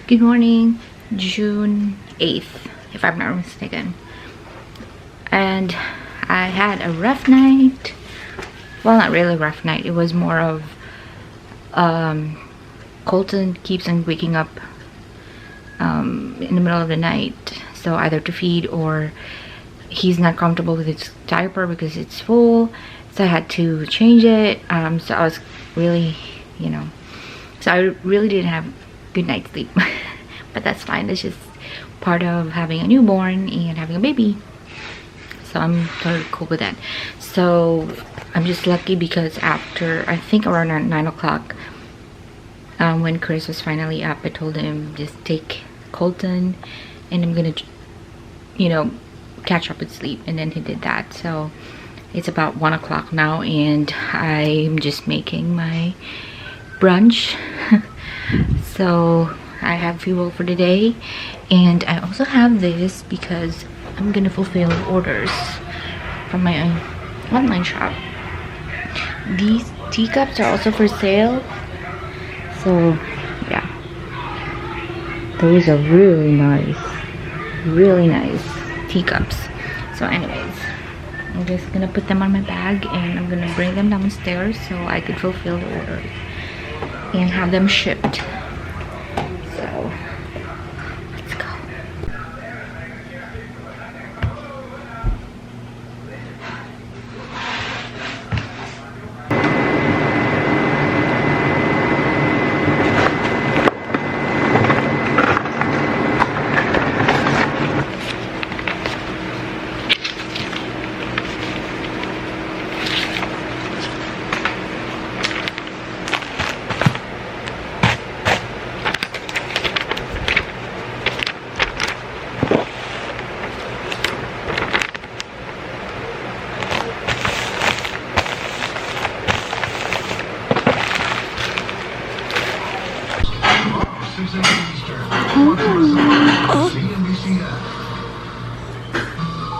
Good morning, June 8th, if I'm not mistaken. And I had a rough night. Well, not really a rough night. It was more of Colton keeps on waking up in the middle of the night. So either to feed or he's not comfortable with his diaper because it's full. So I had to change it. So I was really, so I really didn't have good night's sleep. But that's fine. That's just part of having a newborn and having a baby. So I'm totally cool with that. So I'm just lucky because after, I think around 9 o'clock, when Chris was finally up, I told him just take Colton and I'm gonna, catch up with sleep. And then he did that. So it's about 1 o'clock now and I'm just making my brunch. So I have fuel for the day, and I also have this because I'm gonna fulfill orders from my online shop. These teacups are also for sale, so yeah, those are really nice teacups. So anyways, I'm just gonna put them on my bag and I'm gonna bring them downstairs so I could fulfill the orders and have them shipped. So let's go.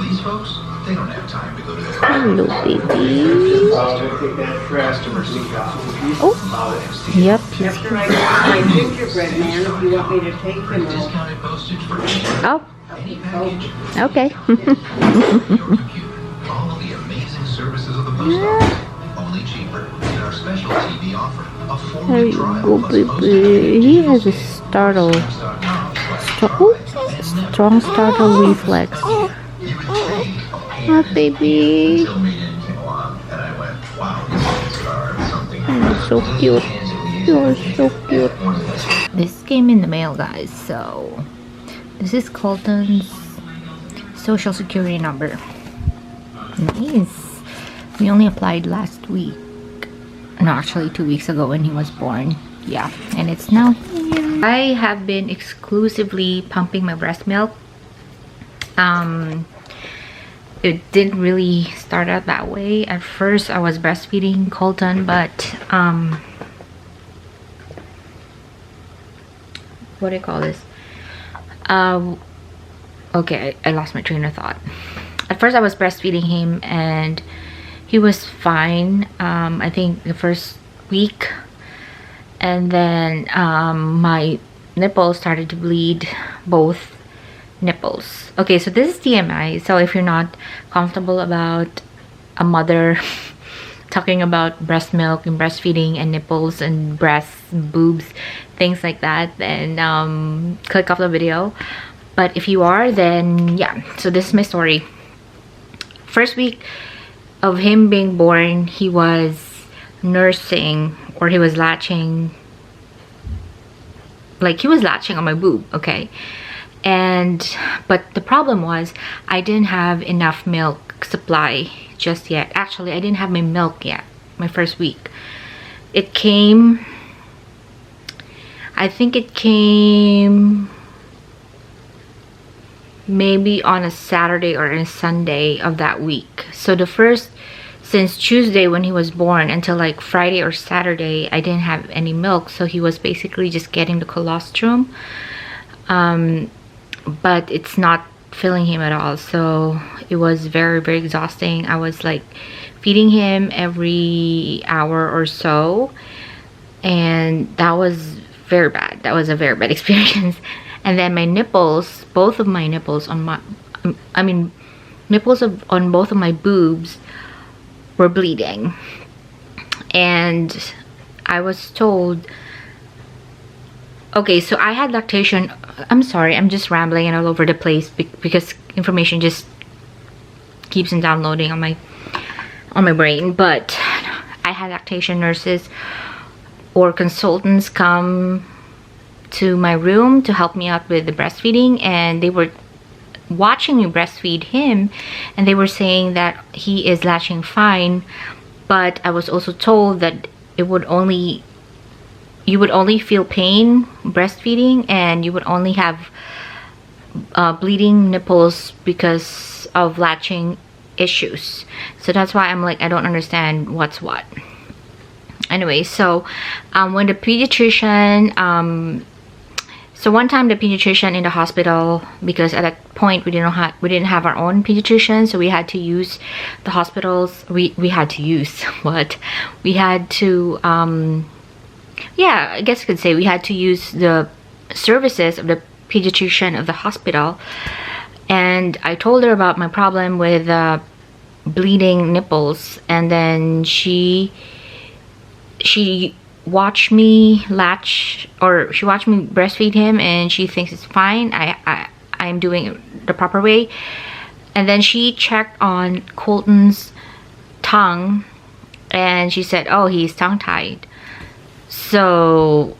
These folks, they don't have time to go to their Hello, baby. Oh, yep. My gingerbread man, if you want me to take them all. discounted postage for Oh, any package. okay. All the amazing services of the post office. Only cheaper than our special TV offer. A There 4-week you trial go, plus baby. postage. He has a startle. Strong startle reflex. You could pay Oh, baby. until meeting came along, and I went, wow, this car is something. You're so cute. You're so cute. This came in the mail, guys. So this is Colton's social security number. Nice. We only applied last week. No, actually 2 weeks ago when he was born. Yeah, and it's now here. I have been exclusively pumping my breast milk. It didn't really start out that way. At first I was breastfeeding Colton, but what do you call this? Okay, I lost my train of thought. At first I was breastfeeding him and he was fine, I think the first week, and then my nipples started to bleed, both nipples. Okay, so this is TMI, so if you're not comfortable about a mother talking about breast milk and breastfeeding and nipples and breasts, boobs, things like that, then click off the video. But if you are, then yeah, so this is my story. First week of him being born, he was nursing, or he was latching, like he was latching on my boob, okay? But the problem was I didn't have enough milk supply just yet. Actually, I didn't have my milk yet, my first week. It came, I think it came maybe on a Saturday or a Sunday of that week. So the first, since Tuesday when he was born until like Friday or Saturday, I didn't have any milk. So he was basically just getting the colostrum. But it's not filling him at all, so it was very exhausting. I was like feeding him every hour or so, and that was very bad. that was a very bad experience. And then my nipples, both of my nipples on my, I mean, nipples on both of my boobs were bleeding. And I was told, okay, so I had lactation. I'm sorry, I'm just rambling and all over the place because information just keeps on downloading on my brain. But I had lactation nurses or consultants come to my room to help me out with the breastfeeding, and they were watching me breastfeed him, and they were saying that he is latching fine. But I was also told that you would only feel pain breastfeeding, and you would only have bleeding nipples because of latching issues. So that's why I'm like, I don't understand what's what. Anyway, so when the pediatrician, so one time the pediatrician in the hospital, because at that point we didn't have our own pediatrician, so we had to use the hospitals. We had to use what? We had to yeah, I guess you could say we had to use the services of the pediatrician of the hospital. And I told her about my problem with bleeding nipples, and then she watched me latch, or she watched me breastfeed him, and she thinks it's fine. I'm doing it the proper way. And then she checked on Colton's tongue, and she said, oh, he's tongue-tied. So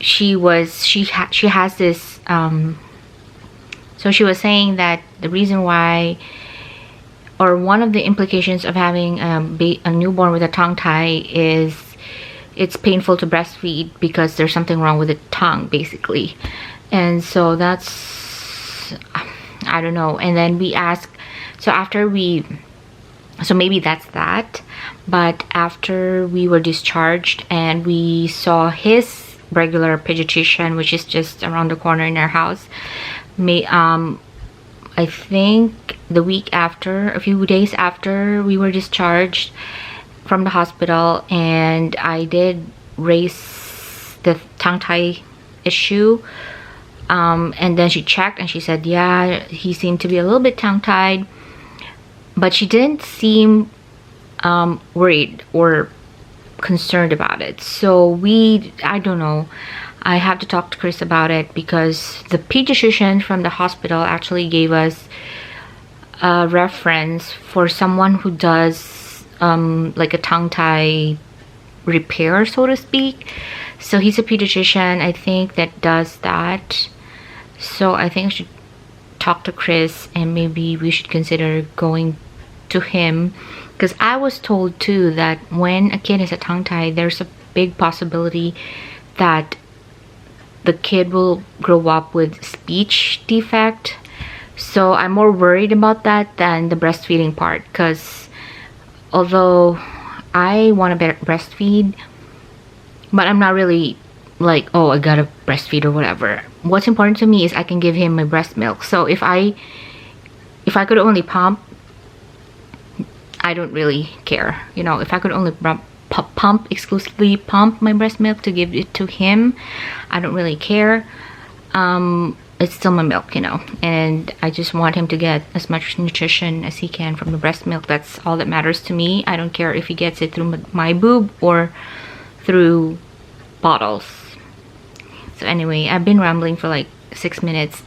she has this so she was saying that the reason why, or one of the implications of having a newborn with a tongue tie is it's painful to breastfeed because there's something wrong with the tongue, basically. And so that's, I don't know. And then we asked, so maybe that's that. But after we were discharged and we saw his regular pediatrician, which is just around the corner in our house, I think the week after, a few days after we were discharged from the hospital, and I did raise the tongue tie issue, and then she checked and she said, yeah, he seemed to be a little bit tongue tied, but she didn't seem worried or concerned about it. So I don't know, I have to talk to Chris about it, because the pediatrician from the hospital actually gave us a reference for someone who does like a tongue tie repair, so to speak. So he's a pediatrician, I think, that does that. So I think I should talk to Chris, and maybe we should consider going to him, because I was told too that when a kid has a tongue tie, there's a big possibility that the kid will grow up with speech defect. So I'm more worried about that than the breastfeeding part, because although I want to breastfeed, but I'm not really like, oh, I gotta breastfeed or whatever. What's important to me is I can give him my breast milk. So if I could only pump, I don't really care. You know, if I could only exclusively pump my breast milk to give it to him, I don't really care. It's still my milk, you know, and I just want him to get as much nutrition as he can from the breast milk. That's all that matters to me. I don't care if he gets it through my boob or through bottles. So anyway, I've been rambling for like 6 minutes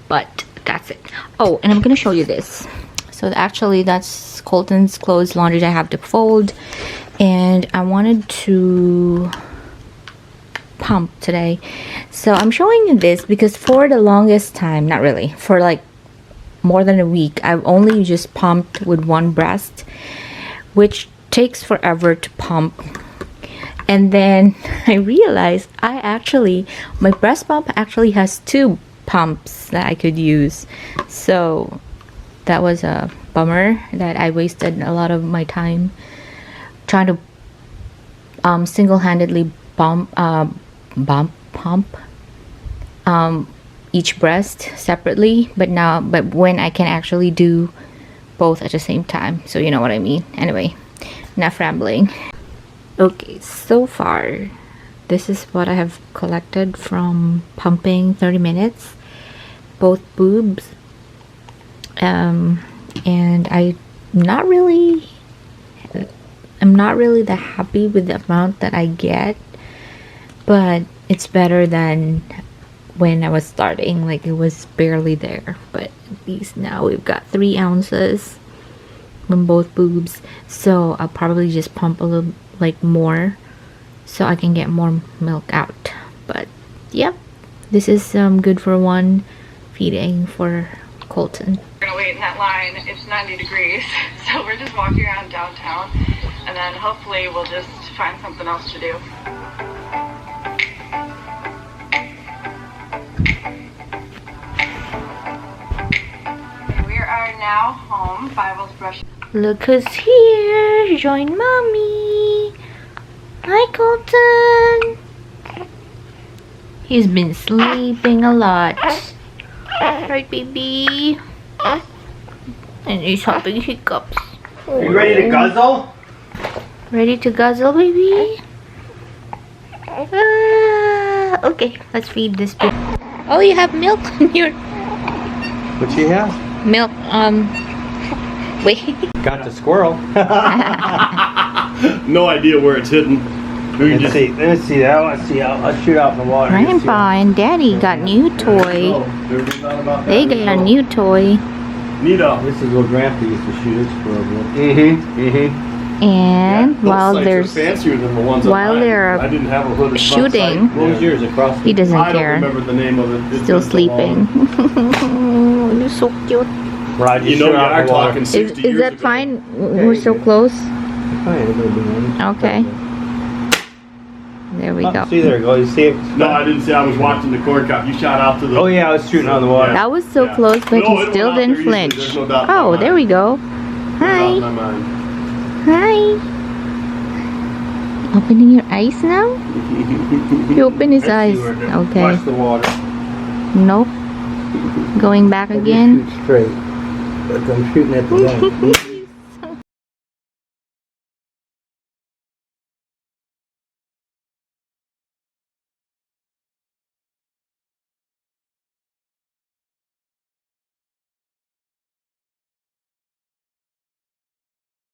but that's it. Oh, and I'm gonna show you this. So actually that's Colton's clothes laundry that I have to fold, and I wanted to pump today. So I'm showing you this because for the longest time, not really, for like more than a week, I've only just pumped with one breast, which takes forever to pump. And then I realized my breast pump actually has 2 pumps that I could use. So that was a bummer that I wasted a lot of my time trying to single-handedly pump each breast separately, but when I can actually do both at the same time, so you know what I mean. Anyway, enough rambling. Okay, so far this is what I have collected from pumping 30 minutes, both boobs. And I'm not really that happy with the amount that I get, but it's better than when I was starting. Like, it was barely there, but at least now we've got 3 ounces from both boobs. So I'll probably just pump a little like more so I can get more milk out. But yep, this is good for one feeding for Colton. We're gonna wait in that line. It's 90 degrees, so we're just walking around downtown, and then hopefully we'll just find something else to do. We are now home. Bible's brush. Look who's here! Join mommy! Hi, Colton! He's been sleeping a lot. Right, baby? And he's having hiccups. Are you ready to guzzle? Ready to guzzle, baby? Okay, let's feed this baby. Oh, you have milk on your... What you have? Milk, wait. Got the squirrel. No idea where it's hidden. Let me see. Let me see that. Let's see. I'll shoot out in the water. Grandpa and Daddy got new toy. They got a new toy. Nita. This is what Grandpa used to shoot his squirrel with. And while those sites are fancier than the ones while on they're I didn't have a hooded shooting, What was yours across? he doesn't I don't care. remember the name of it. It's Still been so long. sleeping. You're so cute. Right, You know you are talking 60 Is years that ago. fine? We're so close. Okay. Okay. There we go. See, there you go. You see it? No, I didn't say I was watching the corn cup. You shot out to the... Oh yeah, I was shooting on the water. That was so Yeah. close, but No, he it still went out didn't there flinch. easily. There's no doubt in my Oh, mind. there we go. No doubt Hi. in my mind. Hi. Opening your eyes now? He opened his eyes. Okay. Watch the water. Nope. Going back again. Shoot straight. But I'm shooting at the gun.